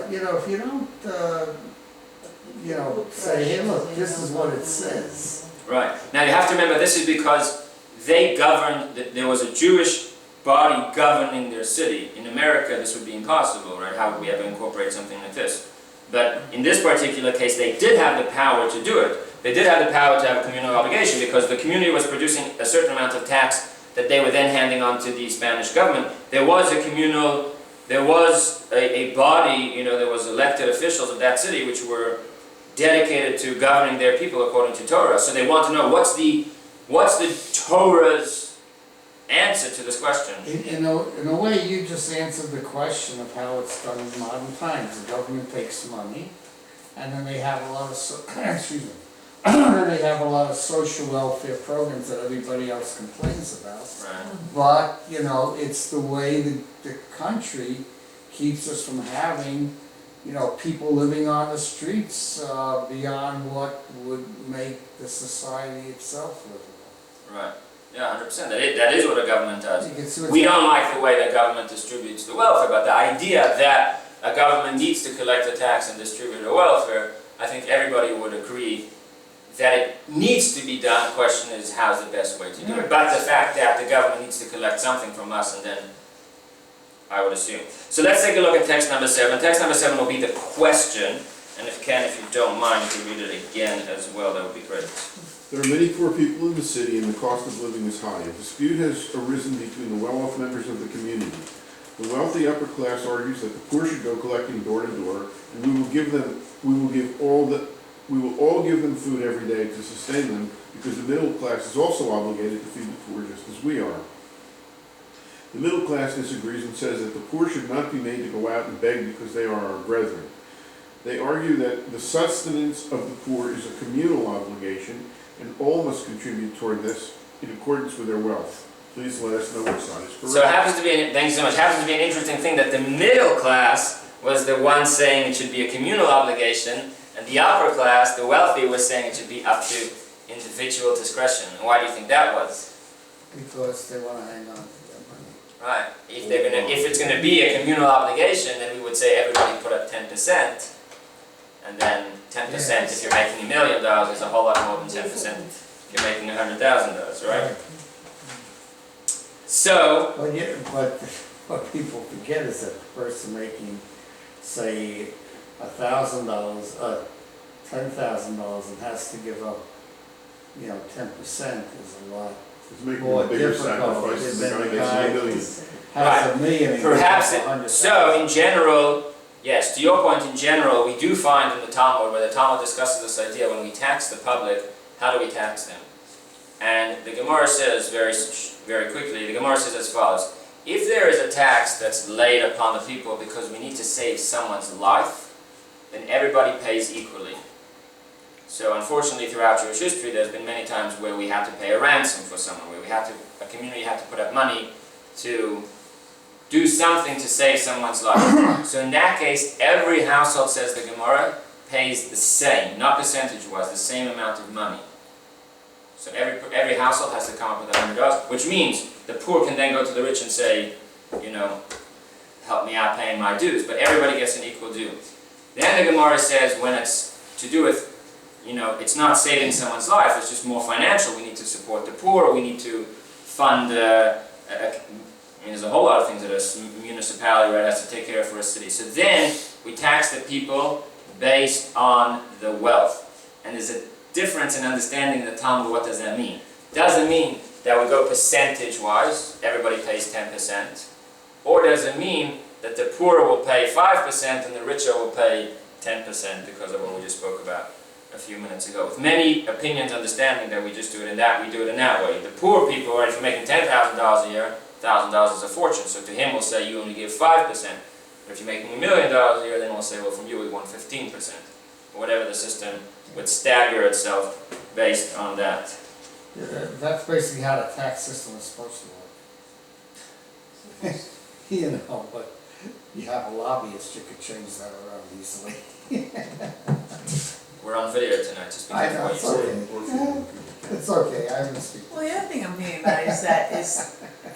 you know, if you don't, you know, say, hey, look, this is what it says. Right. Now you have to remember, this is because they governed, there was a Jewish body governing their city. In America, this would be impossible, right? How would we ever incorporate something like this? But in this particular case, they did have the power to do it. They did have the power to have a communal obligation because the community was producing a certain amount of tax that they were then handing on to the Spanish government. There was a communal, there was a body, you know, there was elected officials of that city which were dedicated to governing their people according to Torah. So they want to know what's the Torah's answer to this question. In a way, you just answered the question of how it's done in modern times. The government takes money, and then they have a lot of excuse me. They have a lot of social welfare programs that everybody else complains about. Right. But, you know, it's the way the country keeps us from having, you know, people living on the streets beyond what would make the society itself livable. Right. Yeah, 100%. That is what a government does. We don't like the way that government distributes the welfare, but the idea that a government needs to collect a tax and distribute the welfare, I think everybody would agree that it needs to be done. The question is, how's the best way to do it? But the fact that the government needs to collect something from us, and then I would assume. So let's take a look at text number 7. Text number 7 will be the question, and if you don't mind, if you read it again as well, that would be great. There are many poor people in the city and the cost of living is high. A dispute has arisen between the well-off members of the community. The wealthy upper class argues that the poor should go collecting door to door, and we will all give them food every day to sustain them, because the middle class is also obligated to feed the poor just as we are. The middle class disagrees and says that the poor should not be made to go out and beg because they are our brethren. They argue that the sustenance of the poor is a communal obligation, and all must contribute toward this in accordance with their wealth. Please let us know which side is correct. So it happens to be, thank you so much, happens to be an interesting thing that the middle class was the one saying it should be a communal obligation, and the upper class, the wealthy, was saying it should be up to individual discretion. And why do you think that was? Because they want to hang on to their money. Right. If it's going to be a communal obligation, then we would say everybody put up 10%, and then 10% if you're making $1 million is a whole lot more than 10% if you're making $100,000, right? So, but what people forget is that the person making, say, $1,000, $10,000, and has to give up, you know, 10% is a lot. It's making more a bigger difficult sacrifice than than the the guy guy makes $1 million. has $1 million and perhaps gives up 100,000. so in general, yes, to your point, in general, we do find in the Talmud, where the Talmud discusses this idea, when we tax the public, how do we tax them? And the Gemara says very quickly, the Gemara says as follows: if there is a tax that's laid upon the people because we need to save someone's life, then everybody pays equally. So unfortunately, throughout Jewish history, there's been many times where we have to pay a ransom for someone, where a community had to put up money to do something to save someone's life. So in that case, every household, says the Gemara, pays the same, not percentage-wise, the same amount of money. So every household has to come up with $100, which means the poor can then go to the rich and say, you know, help me out paying my dues, but everybody gets an equal due. Then the Gemara says when it's to do with, you know, it's not saving someone's life, it's just more financial. We need to support the poor, we need to fund, there's a whole lot of things that a municipality, right, has to take care of for a city. So then we tax the people based on the wealth. And there's a difference in understanding the Talmud. What does that mean? Does it mean that we go percentage-wise, everybody pays 10%? Or does it mean that the poor will pay 5% and the richer will pay 10% because of what we just spoke about a few minutes ago? With many opinions understanding that we just do it in that, we do it in that way. The poor people, right, if you're making $10,000 a year, $1,000 is a fortune. So to him we'll say you only give 5%. But if you're making $1 million a year, then we'll say, well, from you we want 15%. Or whatever the system would stagger itself based on that. Yeah, that's basically how the tax system is supposed to work. You know, but you have a lobbyist, you could change that around easily. We're on video tonight, just I because know, of it's what you okay. It's okay, I understand. Well, the other thing I'm thinking about is that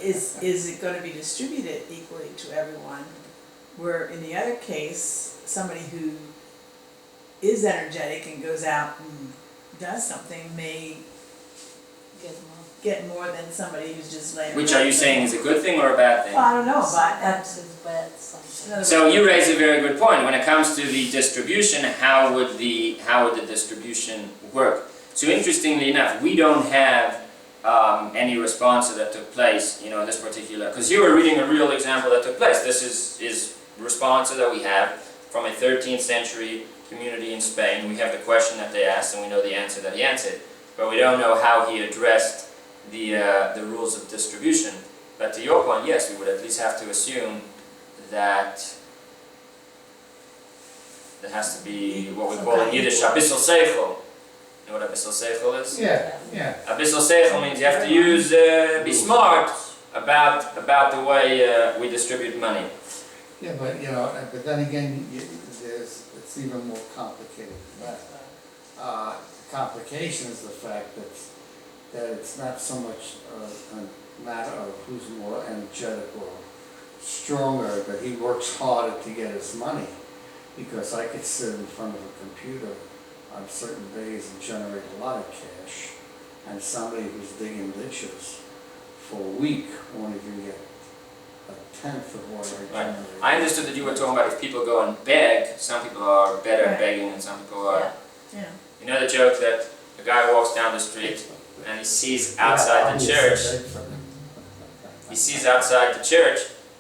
is it going to be distributed equally to everyone? Where in the other case, somebody who is energetic and goes out and does something may get more than somebody who's just laying. Which are you saying is a good thing or a bad thing? Well, I don't know, but that's. So you raise a very good point. When it comes to the distribution, how would the distribution work? So interestingly enough, we don't have any response that took place, in this particular, because you were reading a real example that took place. This is response that we have from a 13th century community in Spain. We have the question that they asked, and we know the answer that he answered, but we don't know how he addressed the rules of distribution. But to your point, yes, we would at least have to assume that there has to be what we call in Yiddish abyssal seichel. You know what abyssal seichel is? Yeah, yeah. Abyssal seichel means you have to be smart about the way we distribute money. Yeah, but but then again, it's even more complicated than that. The complication is the fact that it's not so much a matter of who's more energetic or stronger, but he works harder to get his money. Because I could sit in front of a computer on certain days and generate a lot of cash, and somebody who's digging ditches for a week won't even get a tenth of what I generate. I understood that you were talking about if people go and beg, some people are better at begging and some people are... Yeah. You know the joke that a guy walks down the street and he sees outside the church,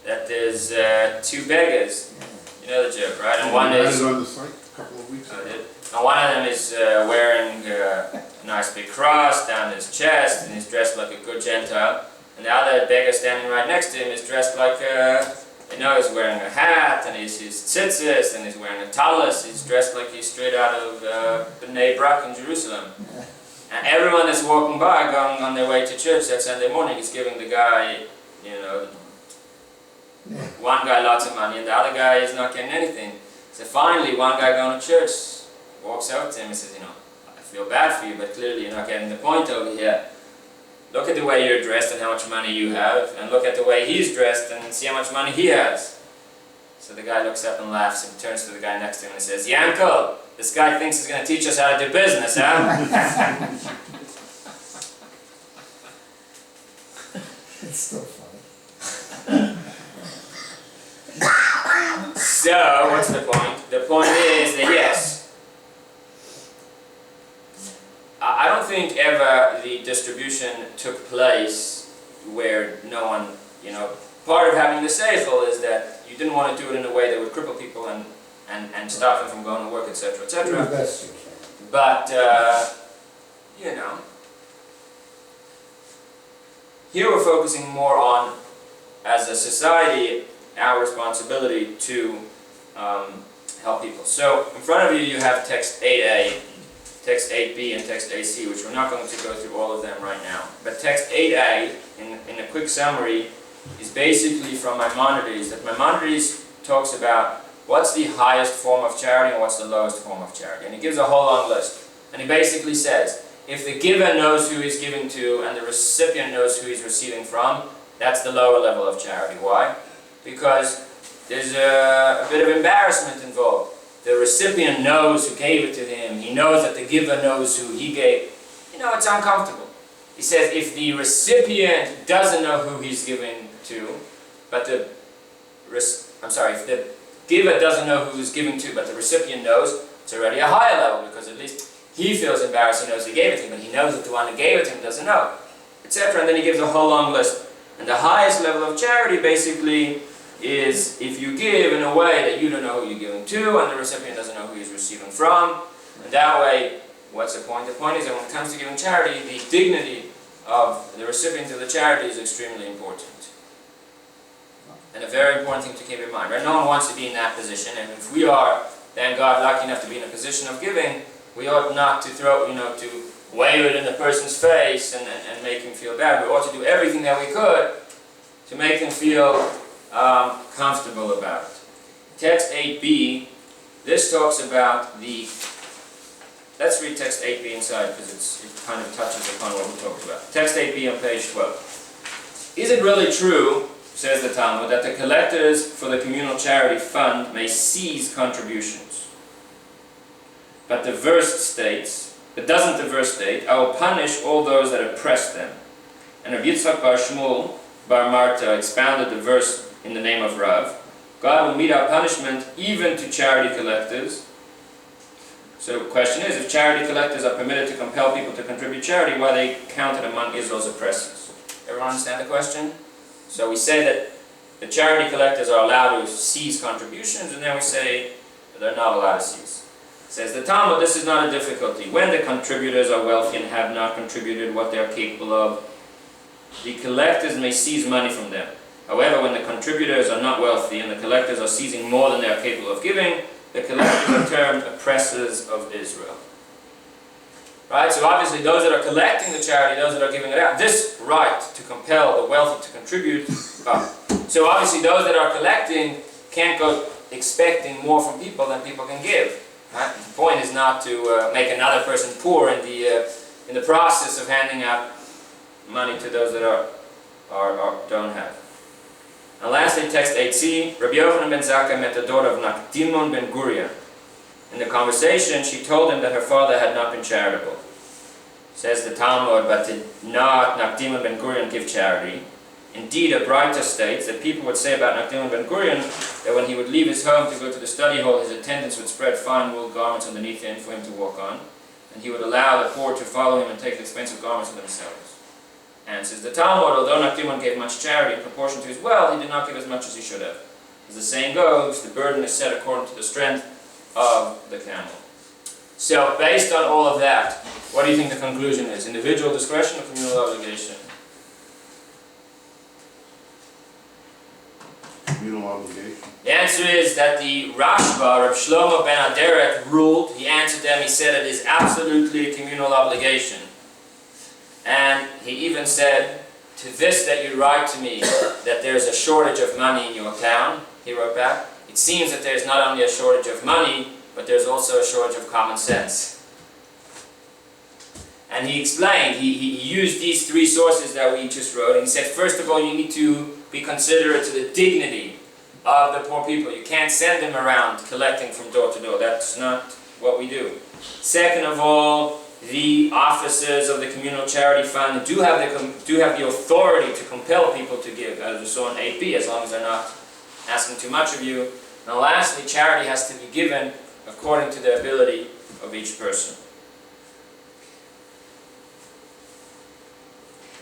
that there's two beggars. You know the joke, right? And one is... on the site a couple of weeks ago. And one of them is wearing a nice big cross down his chest and he's dressed like a good Gentile. And the other beggar standing right next to him is dressed like he's wearing a hat and he's tzitzis and he's wearing a tallis. He's dressed like he's straight out of B'nai Brak in Jerusalem. And everyone that's walking by, going on their way to church that Sunday morning, is giving the guy, one guy lots of money and the other guy is not getting anything. So finally, one guy going to church walks out to him and says, I feel bad for you, but clearly you're not getting the point over here. Look at the way you're dressed and how much money you have, and look at the way he's dressed and see how much money he has. So the guy looks up and laughs and turns to the guy next to him and says, Yankel, this guy thinks he's going to teach us how to do business, huh? It's still funny. So, what's the point? The point is that yes, I don't think ever the distribution took place where no one, part of having the seichel is that you didn't want to do it in a way that would cripple people and stop them from going to work, etc., etc. Do the best you can. But, here we're focusing more on, as a society, our responsibility to help people. So, in front of you, you have text 8a, text 8b, and text AC, which we're not going to go through all of them right now. But text 8a, in a quick summary, is basically from Maimonides. That Maimonides talks about what's the highest form of charity and what's the lowest form of charity. And he gives a whole long list. And he basically says, if the giver knows who he's giving to and the recipient knows who he's receiving from, that's the lower level of charity. Why? Because there's a bit of embarrassment involved. The recipient knows who gave it to him. He knows that the giver knows who he gave. It's uncomfortable. He says if the recipient doesn't know who he's giving to, but if the giver doesn't know who he's giving to, but the recipient knows, it's already a higher level, because at least he feels embarrassed, he knows he gave it to him, but he knows that the one who gave it to him doesn't know, etc. And then he gives a whole long list. And the highest level of charity basically is if you give in a way that you don't know who you're giving to and the recipient doesn't know who he's receiving from. And that way, what's the point? The point is that when it comes to giving charity, the dignity of the recipient of the charity is extremely important. And a very important thing to keep in mind, right? No one wants to be in that position, and if we are, thank God, lucky enough to be in a position of giving, we ought not to throw, to wave it in the person's face and make him feel bad. We ought to do everything that we could to make them feel comfortable about it. Text 8b, this talks about the... Let's read text 8b inside because it kind of touches upon what we talked about. Text 8b on page 12. Is it really true says the Talmud, that the collectors for the communal charity fund may seize contributions. But the verse states, but doesn't the verse state, I will punish all those that oppress them. And Rabbi Yitzchak bar Shmuel bar Marta expounded the verse in the name of Rav. God will mete out punishment even to charity collectors. So the question is, if charity collectors are permitted to compel people to contribute charity, why are they counted among Israel's oppressors? Everyone understand the question? So we say that the charity collectors are allowed to seize contributions, and then we say that they're not allowed to seize. It says the Talmud, this is not a difficulty. When the contributors are wealthy and have not contributed what they are capable of, the collectors may seize money from them. However, when the contributors are not wealthy and the collectors are seizing more than they are capable of giving, the collectors are termed oppressors of Israel. Right? So obviously those that are collecting the charity, those that are giving it out, this right to compel the wealthy to contribute, so obviously those that are collecting can't go expecting more from people than people can give. Right? The point is not to make another person poor in the process of handing out money to those that don't have. And lastly, text 8c, Rabbi Yochanan ben Zakkai met the daughter of Nakdimon ben Gurion. In the conversation, she told him that her father had not been charitable. Says the Talmud, but did not Nakdimon ben Gurion give charity? Indeed, a Braita states that people would say about Nakdimon ben Gurion that when he would leave his home to go to the study hall, his attendants would spread fine wool garments underneath him for him to walk on, and he would allow the poor to follow him and take the expensive garments for themselves. And says the Talmud, although Nakdimon gave much charity in proportion to his wealth, he did not give as much as he should have. As the saying goes, the burden is set according to the strength of the camel. So, based on all of that, what do you think the conclusion is? Individual discretion or communal obligation? Communal obligation. The answer is that the Rashba, Reb Shlomo ben Aderet, ruled, he answered them, he said it is absolutely a communal obligation. And he even said, to this that you write to me, that there's a shortage of money in your town, he wrote back, it seems that there's not only a shortage of money, but there's also a shortage of common sense. And he explained, he used these three sources that we just wrote, and he said, first of all, you need to be considerate to the dignity of the poor people. You can't send them around collecting from door to door. That's not what we do. Second of all, the officers of the communal charity fund do have the authority to compel people to give, as we saw in 8b, as long as they're not asking too much of you. And lastly, charity has to be given according to the ability of each person.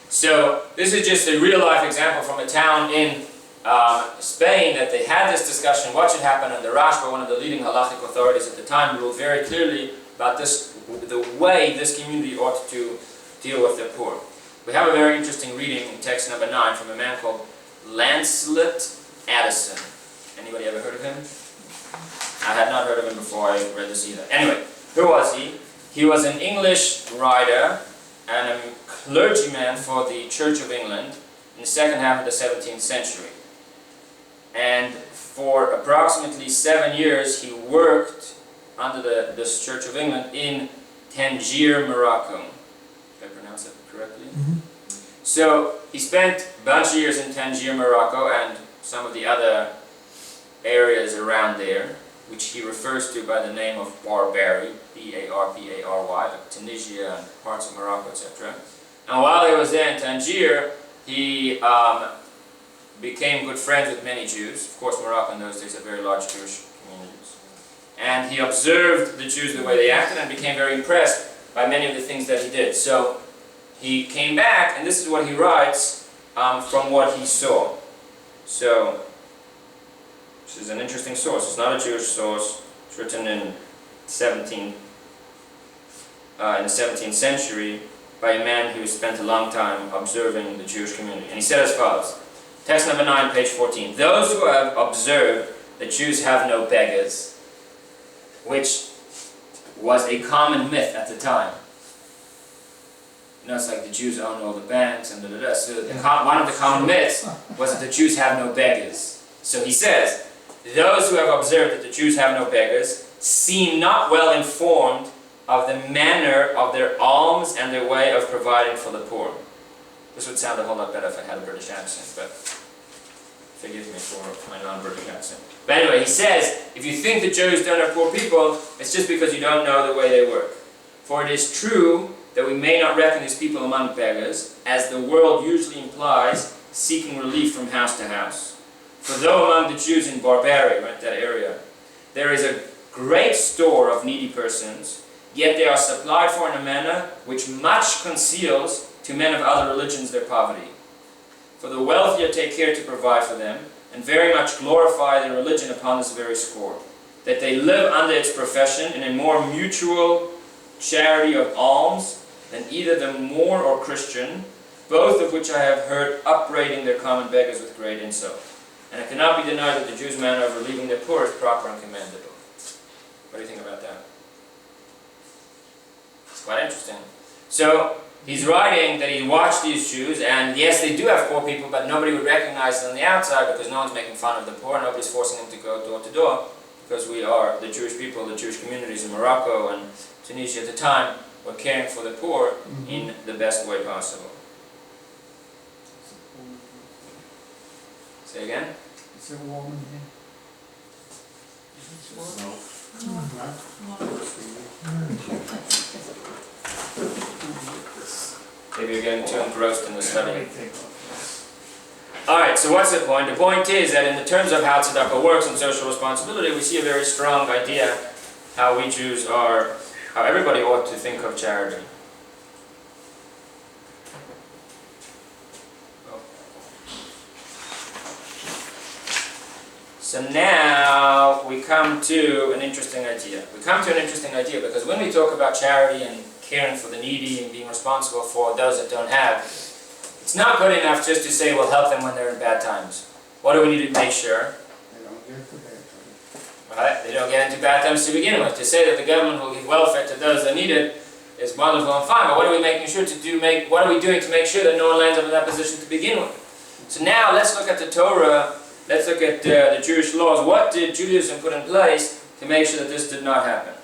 So this is just a real-life example from a town in Spain that they had this discussion, what should happen, and the Rashba, one of the leading halachic authorities at the time, ruled very clearly about this, the way this community ought to deal with the poor. We have a very interesting reading in text number 9 from a man called Lancelot Addison. Anybody ever heard of him? I had not heard of him before I read this either. Anyway, who was he? He was an English writer and a clergyman for the Church of England in the second half of the 17th century. And for approximately 7 years he worked under this Church of England in Tangier, Morocco. Did I pronounce it correctly? Mm-hmm. So he spent a bunch of years in Tangier, Morocco, and some of the other areas around there, which he refers to by the name of Barbary, B-A-R-B-A-R-Y, like Tunisia and parts of Morocco, etc. And while he was there in Tangier, he became good friends with many Jews. Of course, Morocco in those days had very large Jewish communities. And he observed the Jews the way they acted and became very impressed by many of the things that he did. So he came back, and this is what he writes from what he saw. So this is an interesting source. It's not a Jewish source. It's written in the 17th century by a man who spent a long time observing the Jewish community. And he said as follows, text number 9, page 14. Those who have observed that Jews have no beggars, which was a common myth at the time. You know, it's like the Jews own all the banks and da-da-da. So one of the common myths was that the Jews have no beggars. So he says, those who have observed that the Jews have no beggars seem not well informed of the manner of their alms and their way of providing for the poor. This would sound a whole lot better if I had a British accent, but Forgive me for my non-British accent. But anyway, he says, if you think the Jews don't have poor people, it's just because you don't know the way they work. For it is true that we may not reckon these people among beggars, as the world usually implies, seeking relief from house to house. For though among the Jews in Barbaria, right, that area, there is a great store of needy persons, yet they are supplied for in a manner which much conceals to men of other religions their poverty. For the wealthier take care to provide for them, and very much glorify their religion upon this very score, that they live under its profession in a more mutual charity of alms than either the Moor or Christian, both of which I have heard upbraiding their common beggars with great insult. And it cannot be denied that the Jews' manner of relieving their poor is proper and commendable. What do you think about that? It's quite interesting. So, he's writing that he watched these Jews, and yes, they do have poor people, but nobody would recognize them on the outside because no one's making fun of the poor, nobody's forcing them to go door to door, because we are, the Jewish people, the Jewish communities in Morocco and Tunisia at the time, were caring for the poor in the best way possible. Say again? Is there a woman here? No. Maybe you're getting too engrossed in the study. Alright, so what's the point? The point is that in the terms of how tzedakah works and social responsibility, we see a very strong idea how we Jews are, how everybody ought to think of charity. So now we come to an interesting idea. We come to an interesting idea because when we talk about charity and caring for the needy and being responsible for those that don't have, it's not good enough just to say we'll help them when they're in bad times. What do we need to make sure? They don't get into bad times. Right? They don't get into bad times to begin with. To say that the government will give welfare to those that need it is wonderful and fine, but what are we making sure to do? What are we doing to make sure that no one lands up in that position to begin with? So now let's look at the Torah. Let's look at the Jewish laws. What did Judaism put in place to make sure that this did not happen?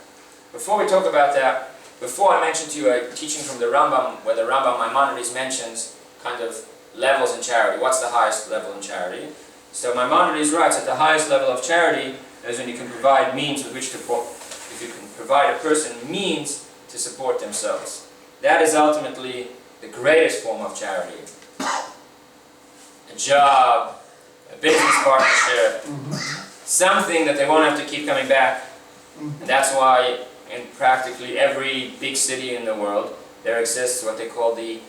Before we talk about that, before I mentioned to you a teaching from the Rambam, where the Rambam Maimonides mentions kind of levels in charity. What's the highest level in charity? So Maimonides writes that the highest level of charity is when you can provide means with which to, if you can provide a person means to support themselves. That is ultimately the greatest form of charity. A job, a business partnership, something that they won't have to keep coming back. And that's why in practically every big city in the world there exists what they call the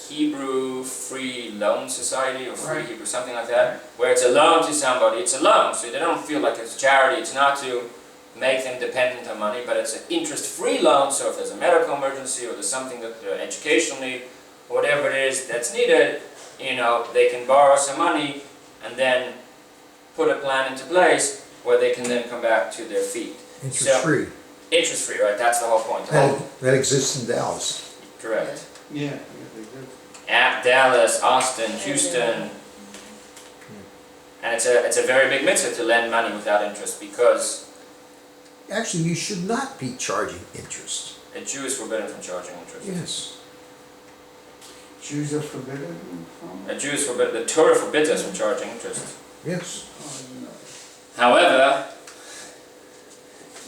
Hebrew Free Loan Society or Free Hebrew, something like that, where it's a loan to somebody. It's a loan, so they don't feel like it's charity. It's not to make them dependent on money, but it's an interest-free loan, so if there's a medical emergency or there's something that they're educational need, or whatever it is that's needed, you know, they can borrow some money and then put a plan into place where they can then come back to their feet. Interest-free. So, interest-free, right? That's the whole point. That exists in Dallas. Correct. Yeah, they do. At Dallas, Austin, Houston, and it's a very big mitzvah to lend money without interest because Actually, you should not be charging interest. a Jew is forbidden from charging interest. Yes. Jews are forbidden from? A Jew is forbidden. The Torah forbids us from charging interest. Yes. Oh, I didn't know. However,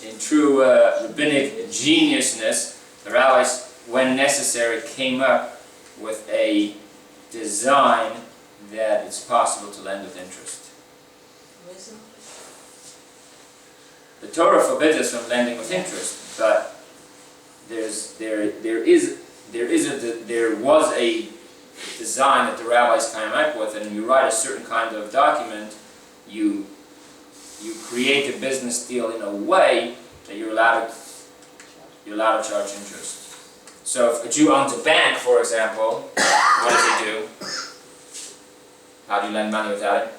in true rabbinic geniusness, the rabbis, when necessary, came up with a design that it's possible to lend with interest. The Torah forbids us from lending with interest, but there was a design that the rabbis came up with, and you write a certain kind of document, you create a business deal in a way that you're allowed to charge interest. So if a Jew owns a bank, for example, what does he do? How do you lend money without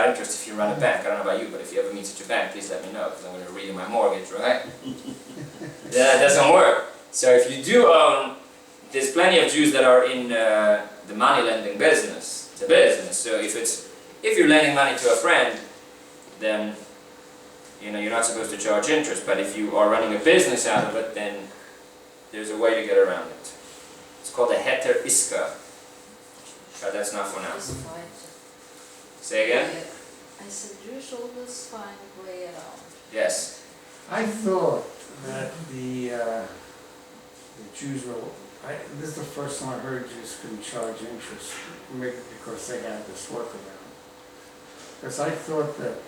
interest if you run a bank? I don't know about you, but if you ever meet such a bank, please let me know, because I'm going to read in my mortgage, right? That doesn't work. So if you do own, there's plenty of Jews that are in the money lending business. It's a business. So if you're lending money to a friend, then you're not supposed to charge interest. But if you are running a business out of it, then there's a way to get around it. It's called a heter iska. But that's not for now. Say again? I said Jews always find a way around. Yes. I thought that the Jews were, this is the first time I heard Jews couldn't charge interest, maybe because they had this workaround. Because I thought that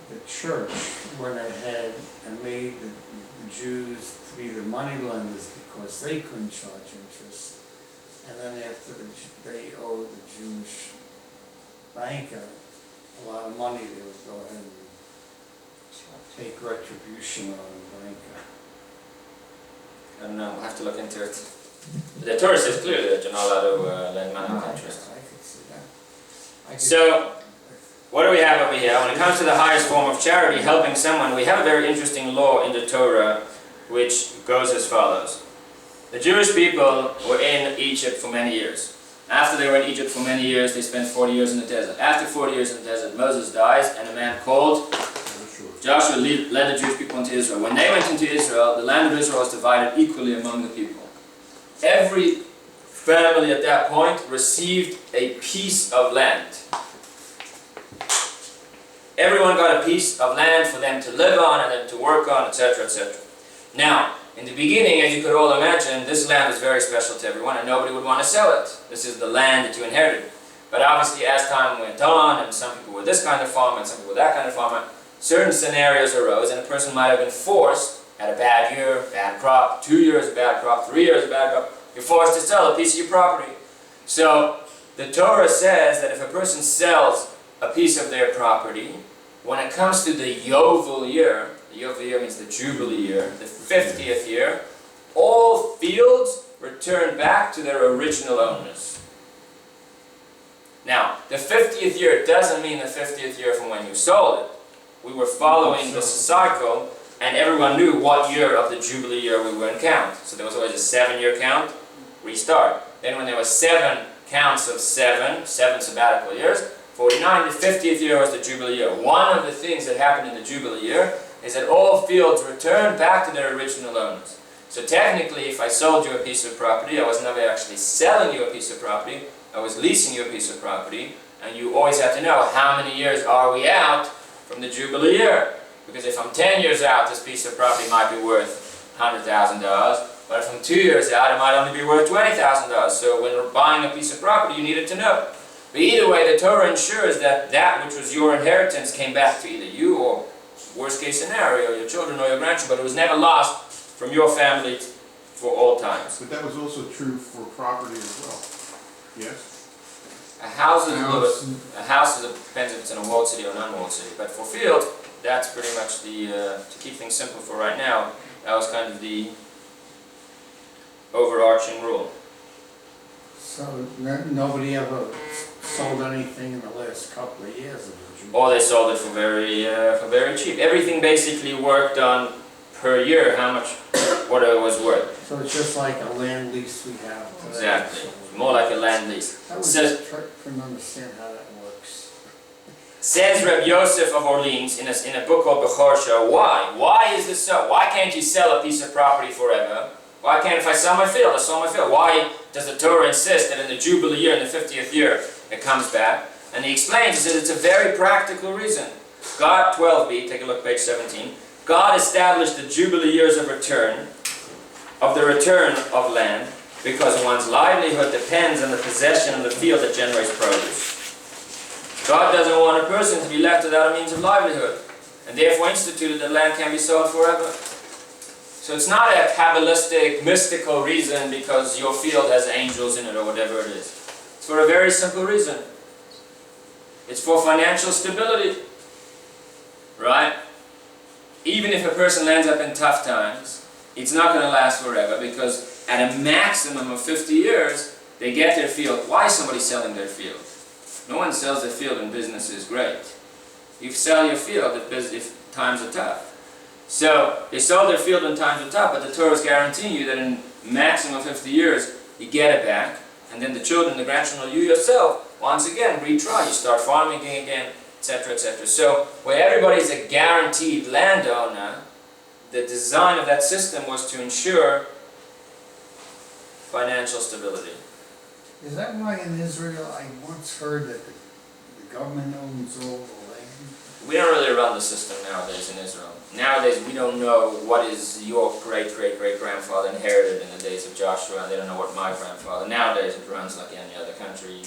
the church went ahead and made the Jews to be the money lenders because they couldn't charge interest. And then after they owed the Jewish banker a lot of money, they would go ahead and take retribution on the banker. I don't know, I'll have to look into it. The Torah says clearly that you're not allowed to lend money with interest. I could see that. So, what do we have over here? When it comes to the highest form of charity, helping someone, we have a very interesting law in the Torah which goes as follows. The Jewish people were in Egypt for many years. After they were in Egypt for many years, they spent 40 years in the desert. After 40 years in the desert, Moses dies, and a man called Joshua led the Jewish people into Israel. When they went into Israel, the land of Israel was divided equally among the people. Every family at that point received a piece of land. Everyone got a piece of land for them to live on and then to work on, etc., etc. Now, in the beginning, as you could all imagine, this land was very special to everyone and nobody would want to sell it. This is the land that you inherited. But obviously, as time went on, and some people were this kind of farmer and some people were that kind of farmer, certain scenarios arose and a person might have been forced, at a bad year, bad crop, 2 years, bad crop, 3 years, bad crop, you're forced to sell a piece of your property. So, the Torah says that if a person sells a piece of their property, when it comes to the Yovel year, the Yovel year means the Jubilee year, the 50th year, all fields return back to their original owners. Now, the 50th year doesn't mean the 50th year from when you sold it. We were following this cycle, and everyone knew what year of the Jubilee year we were in count. So there was always a 7-year count, restart. Then when there was 7 counts of 7 sabbatical years, 49, the 50th year was the Jubilee year. One of the things that happened in the Jubilee year is that all fields returned back to their original owners. So technically, if I sold you a piece of property, I was never actually selling you a piece of property, I was leasing you a piece of property, and you always have to know how many years are we out from the Jubilee year. Because if I'm 10 years out, this piece of property might be worth $100,000, but if I'm 2 years out, it might only be worth $20,000. So when we're buying a piece of property, you needed to know. But either way, the Torah ensures that that which was your inheritance came back to either you or, worst case scenario, your children or your grandchildren, but it was never lost from your family for all times. But that was also true for property as well. Yes? A house is a little bit, a house is depends if it's in a walled city or an unwalled city. But for field, that's pretty much the, to keep things simple for right now, that was kind of the overarching rule. So nobody ever sold anything in the last couple of years of the Jews? Or they sold it for very cheap. Everything basically worked on per year how much, what it was worth. So it's just like a land lease we have today. Exactly. More like a land lease. I was Says, just trying to understand how that works. says Reb Yosef of Orleans in a book called Bechorsha, why? Why is this so? Why can't you sell a piece of property forever? Why can't, if I sell my field, I sell my field? Why does the Torah insist that in the Jubilee year, in the 50th year, it comes back? And he explains, he says it's a very practical reason. God, 12b, take a look, page 17. God established the Jubilee years of return, of the return of land, because one's livelihood depends on the possession of the field that generates produce. God doesn't want a person to be left without a means of livelihood, and therefore instituted that land can be sold forever. So it's not a Kabbalistic, mystical reason because your field has angels in it or whatever it is. It's for a very simple reason. It's for financial stability. Right? Even if a person lands up in tough times, it's not going to last forever because at a maximum of 50 years, they get their field. Why is somebody selling their field? No one sells their field when business is great. You sell your field if times are tough. So, they sold their field when times are tough, but the Torah is guaranteeing you that in maximum 50 years, you get it back, and then the children, the grandchildren, you yourself, once again, retry. You start farming again, etc., etc. So, where everybody's a guaranteed landowner, the design of that system was to ensure financial stability. Is that why in Israel, I once heard that the government owns all the land? We don't really run the system nowadays in Israel. Nowadays, we don't know what is your great-great-great-grandfather inherited in the days of Joshua, and they don't know what my grandfather. Nowadays, it runs like any other country.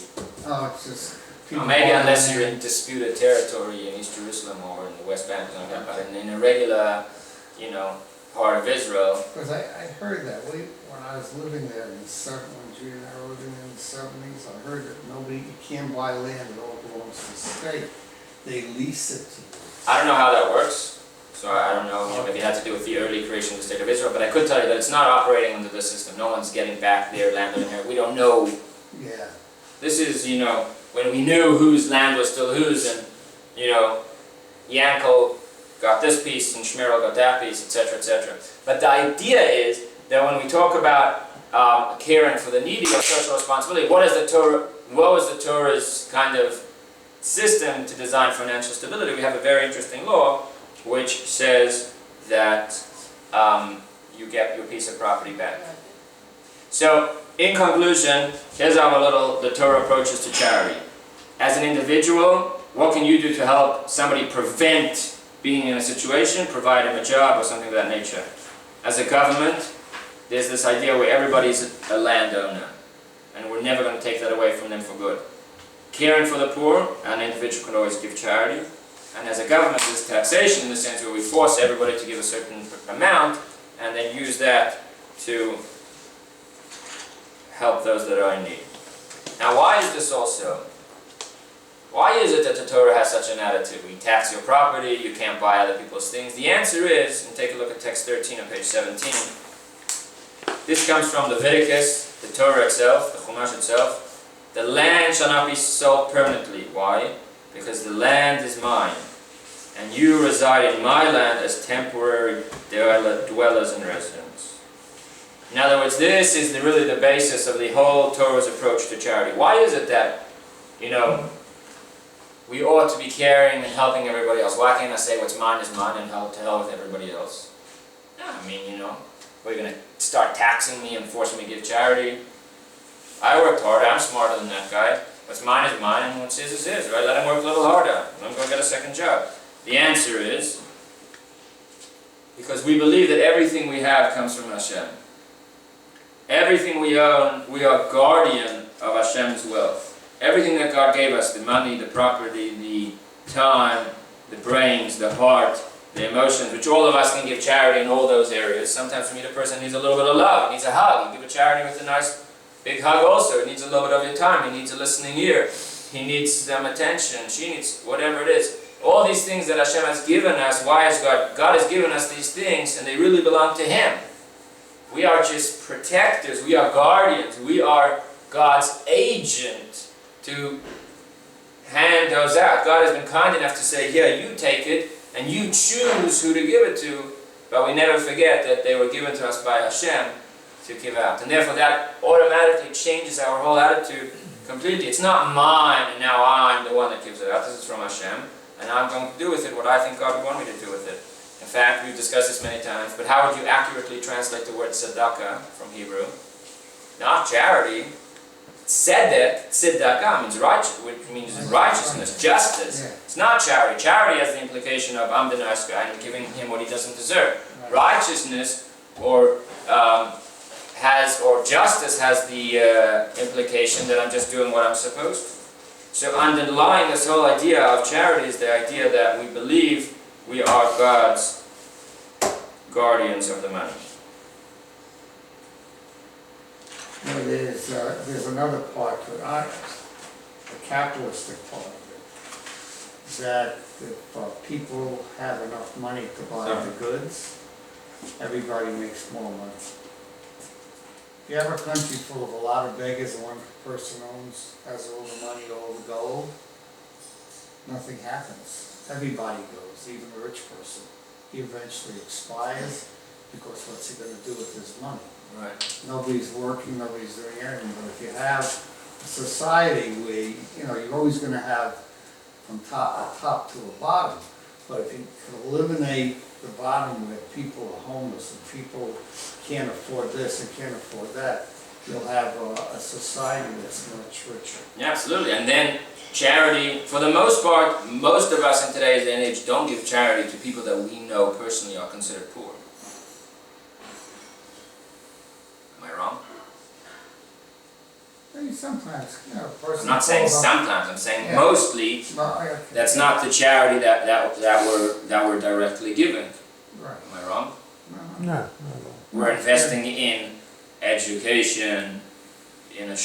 Oh, it's just people. Maybe buy unless land. you're in disputed territory in East Jerusalem or in the West Bank, like that. But in a regular, part of Israel, Because I heard that, when I was living there in when Judy and I were living in the 70s, I heard that you can't buy land, it all belongs to the state. They lease it to you. I don't know how that works. So I don't know if it had to do with the early creation of the state of Israel, but I could tell you that it's not operating under the system. No one's getting back their land in here. We don't know. Yeah. This is, when we knew whose land was still whose, and, Yankel got this piece and Shmerel got that piece, etc., etc. But the idea is that when we talk about caring for the needy or social responsibility, what was the Torah's kind of system to design financial stability? We have a very interesting law which says that you get your piece of property back. So, in conclusion, here's the Torah approaches to charity. As an individual, what can you do to help somebody prevent being in a situation, provide him a job or something of that nature? As a government, there's this idea where everybody's a landowner, and we're never going to take that away from them for good. Caring for the poor, an individual can always give charity. And as a government, there's taxation in the sense where we force everybody to give a certain amount and then use that to help those that are in need. Now, why is this also? Why is it that the Torah has such an attitude? We tax your property, you can't buy other people's things. The answer is, and take a look at text 13 on page 17. This comes from Leviticus, the Torah itself, the Chumash itself. The land shall not be sold permanently. Why? Because the land is mine, and you reside in my land as temporary dwellers and residents. In other words, this is really the basis of the whole Torah's approach to charity. Why is it that, we ought to be caring and helping everybody else? Why can't I say what's mine is mine and help to hell with everybody else? Are you going to start taxing me and forcing me to give charity? I worked hard, I'm smarter than that guy. What's mine is mine, and what's his is his, right? Let him work a little harder. I'm going to get a second job. The answer is, because we believe that everything we have comes from Hashem. Everything we own, we are guardian of Hashem's wealth. Everything that God gave us, the money, the property, the time, the brains, the heart, the emotions, which all of us can give charity in all those areas. Sometimes we meet a person who needs a little bit of love, he needs a hug. You give a charity with a nice big hug also. He needs a little bit of your time. He needs a listening ear. He needs some attention. She needs whatever it is. All these things that Hashem has given us, why has God has given us these things, and they really belong to Him. We are just protectors. We are guardians. We are God's agent to hand those out. God has been kind enough to say, here, you take it, and you choose who to give it to, but we never forget that they were given to us by Hashem to give out. And therefore that automatically changes our whole attitude completely. It's not mine and now I'm the one that gives it out. This is from Hashem, and I'm going to do with it what I think God would want me to do with it. In fact, we've discussed this many times, but how would you accurately translate the word tzedakah from Hebrew? Not charity. Tzedakah means righteous, which means righteousness, justice. Yeah. It's not charity. Charity has the implication of I'm the nice guy and giving him what he doesn't deserve. Right. Righteousness or justice has the implication that I'm just doing what I'm supposed to. So underlying this whole idea of charity is the idea that we believe we are God's guardians of the money. There's another part to it, the capitalistic part of it, that if people have enough money to buy the goods, everybody makes more money. If you have a country full of a lot of beggars and one person has all the money, all the gold, nothing happens. Everybody goes, even the rich person. He eventually expires because what's he going to do with his money? Right. Nobody's working, nobody's doing anything. But if you have a society where you're always going to have from a top to a bottom. But if you can eliminate the bottom where people are homeless and people can't afford this and can't afford that, you'll have a society that's much richer. Yeah, absolutely. And then charity, for the most part, most of us in today's day and age don't give charity to people that we know personally are considered poor. Am I wrong? Maybe sometimes, you know, a person. I'm not saying calls up- sometimes, I'm saying Yeah. mostly Well, okay. that's not the charity that we're directly giving. Right. Am I wrong? No. No. We're investing in education, in a